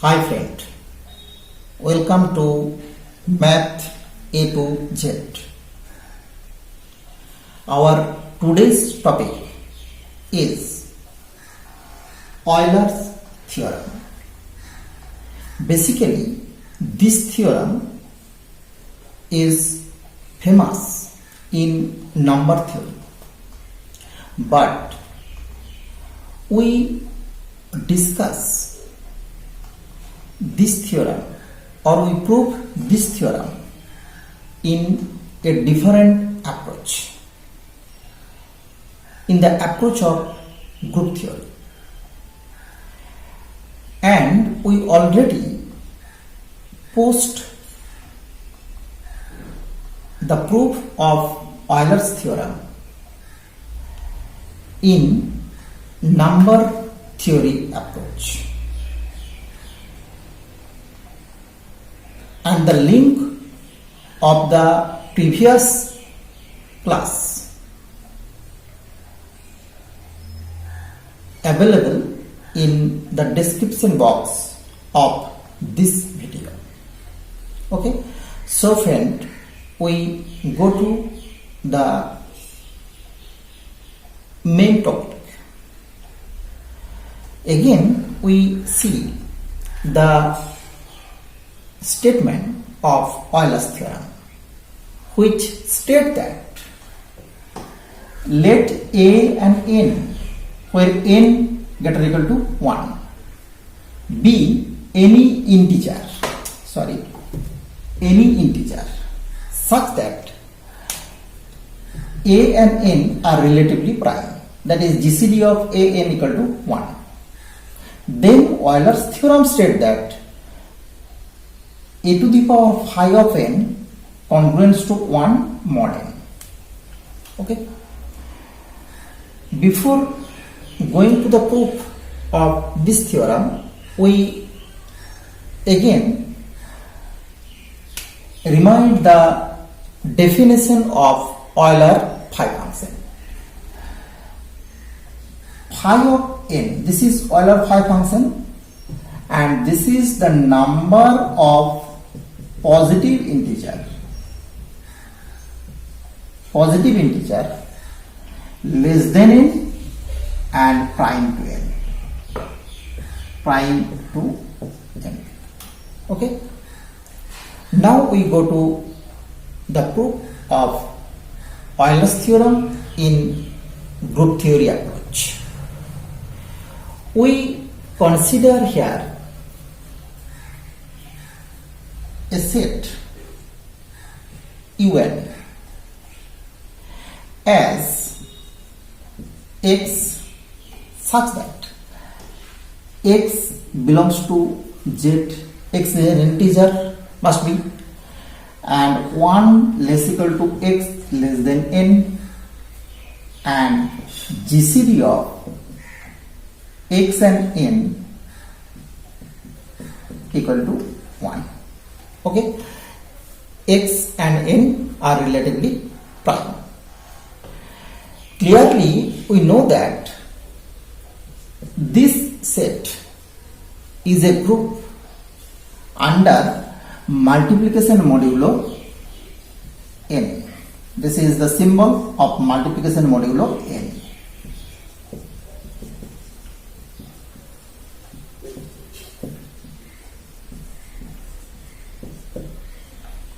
Hi friend, welcome to Math A to Z. Our today's topic is Euler's theorem. Basically, this theorem is famous in number theory, but we discuss this theorem or we prove this theorem in a different approach, in the approach of group theory, and we already post the proof of Euler's theorem in number theory approach, and the link of the previous class available in the description box of this video. Okay, so friend, we go to the main topic. Again, we see the statement of Euler's theorem, which state that let a and n, where n greater or equal to 1, be any integer such that a and n are relatively prime, that is GCD of a n equal to 1. Then Euler's theorem states that a to the power phi of n congruent to 1 mod n. Okay. Before going to the proof of this theorem, we again remind the definition of Euler phi function. Phi of n, this is Euler phi function, and this is the number of positive integer less than n and prime to n. Okay, now we go to the proof of Euler's theorem in group theory approach. We consider here a set Un as x such that x belongs to z, x is an integer must be, and 1 less equal to x less than n, and GCD of x and n equal to 1. Okay, x and n are relatively prime. Clearly, we know that this set is a group under multiplication modulo n. This is the symbol of multiplication modulo n.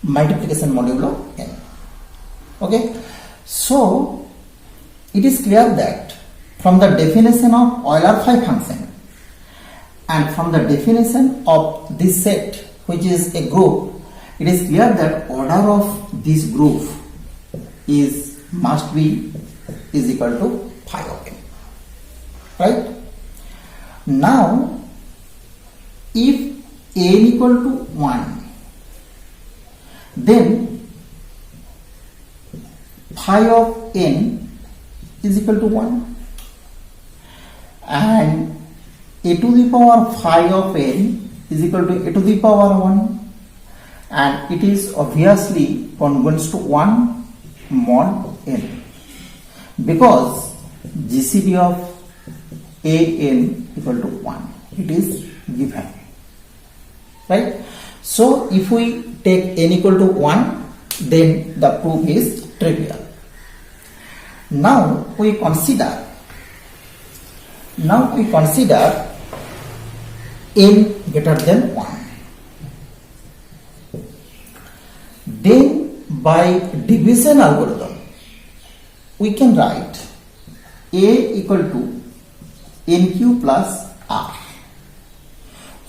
Multiplication modulo n. Okay, so it is clear that from the definition of Euler phi function and from the definition of this set, which is a group, it is clear that order of this group must be equal to phi of n. Right? Now, if n equal to 1, then phi of n is equal to 1, and a to the power phi of n is equal to a to the power 1, and it is obviously congruent to 1 mod n, because GCD of a n equal to 1, it is given. right? So if we take n equal to 1, then the proof is trivial. Now we consider n greater than 1. Then by division algorithm we can write a equal to nq plus r,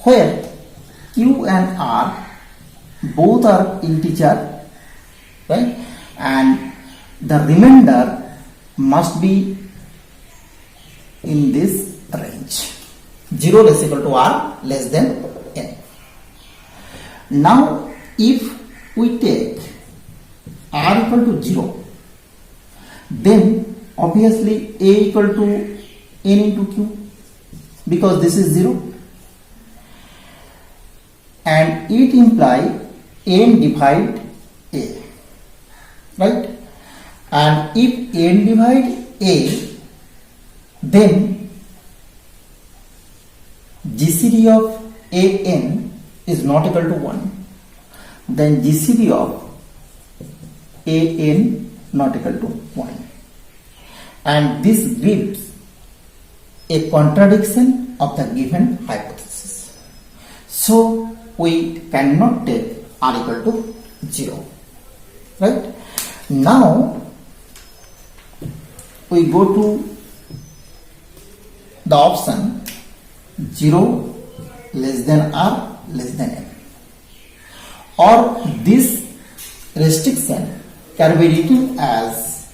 where q and r both are integer, right? And the remainder must be in this range, 0 less equal to r less than n. Now if we take r equal to 0, then obviously a equal to n into q, because this is 0, and it implies n divide a, right? And if n divide a, then GCD of an is not equal to 1, then GCD of an not equal to 1, and this gives a contradiction of the given hypothesis. So we cannot take r equal to 0, right? Now we go to the option 0 less than r less than n, or this restriction can be written as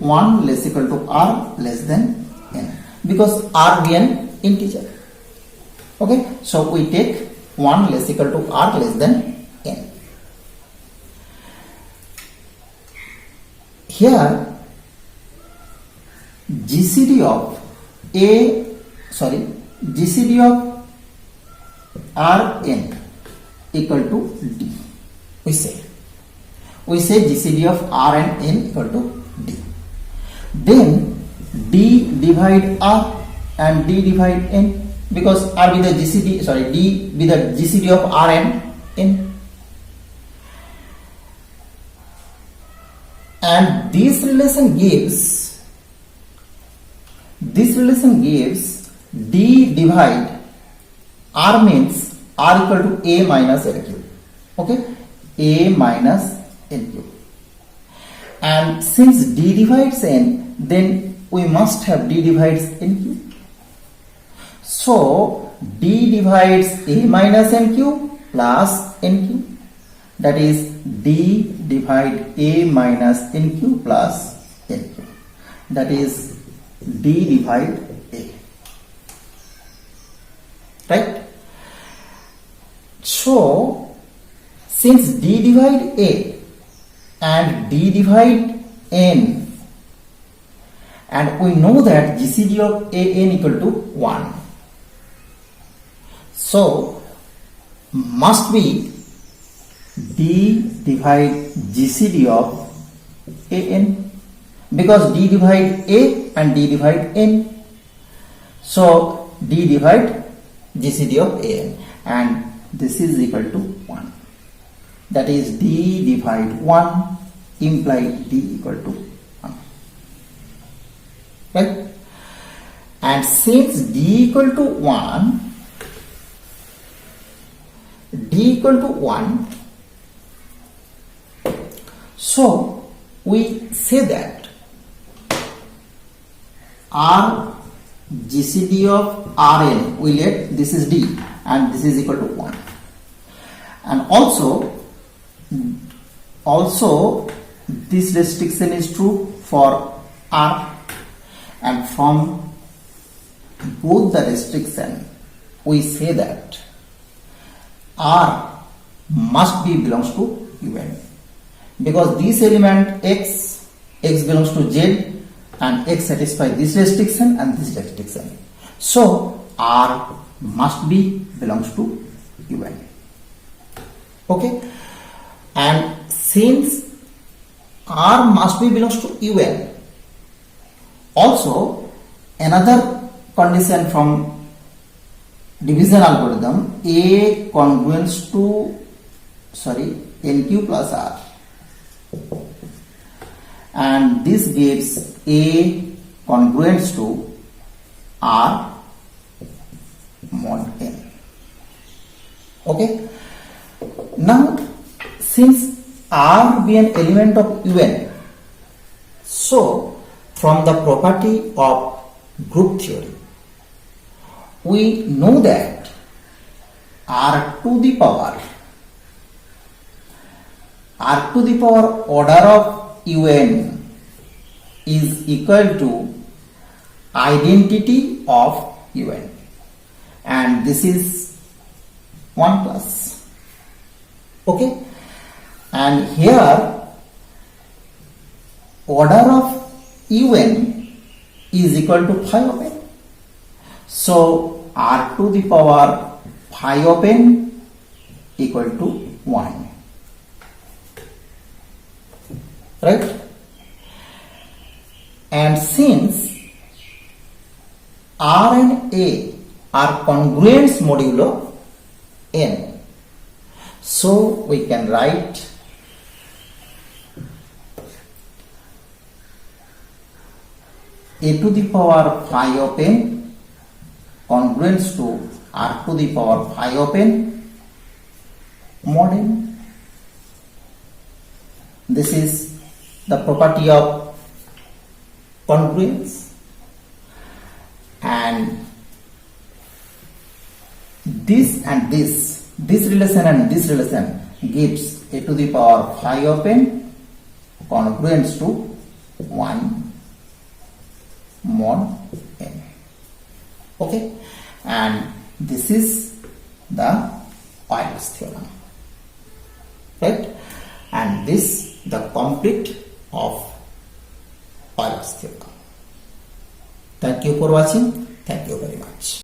1 less equal to r less than n, because r be an integer. Okay, so we take 1 less equal to r less than n. Here GCD of Rn equal to d. We say GCD of R and n equal to d. Then d divide r and d divide n, because r be the GCD, d be the GCD of r and n. And this relation gives d divide r means r equal to a minus nq. Okay, a minus nq. And since d divides n, then we must have d divides nq. So d divides a minus nq plus nq, that is d divide a minus nq plus nq, that is d divide a, right? So since d divide a and d divide n, and we know that GCD of an equal to 1, so must be d divide GCD of an, because d divide a and d divide n, so d divide GCD of an, and this is equal to 1, that is d divide 1 implies d equal to 1, right? And since d equal to 1, so we say that r GCD of Rn, we let this is d and this is equal to 1, and also this restriction is true for r, and from both the restriction we say that r must be belongs to un, because this element x belongs to z, and x satisfies this restriction and this restriction, so r must be belongs to un. Okay, and since r must be belongs to un, also another condition from division algorithm, A congruence to NQ plus R, and this gives A congruence to R mod n. Okay, now since R be an element of UN, so from the property of group theory, we know that R to the power order of UN is equal to identity of UN, and this is 1 plus. Okay, and here order of UN is equal to phi of n. So R to the power phi of n equal to 1. Right? And since R and A are congruence modulo n, so we can write A to the power phi of n congruence to R to the power phi of n mod n. This is the property of congruence, and this relation and this relation gives A to the power phi of n congruence to 1 mod n. Okay, and this is the Euler's theorem, right? And this the complete of Euler's theorem. Thank you for watching. Thank you very much.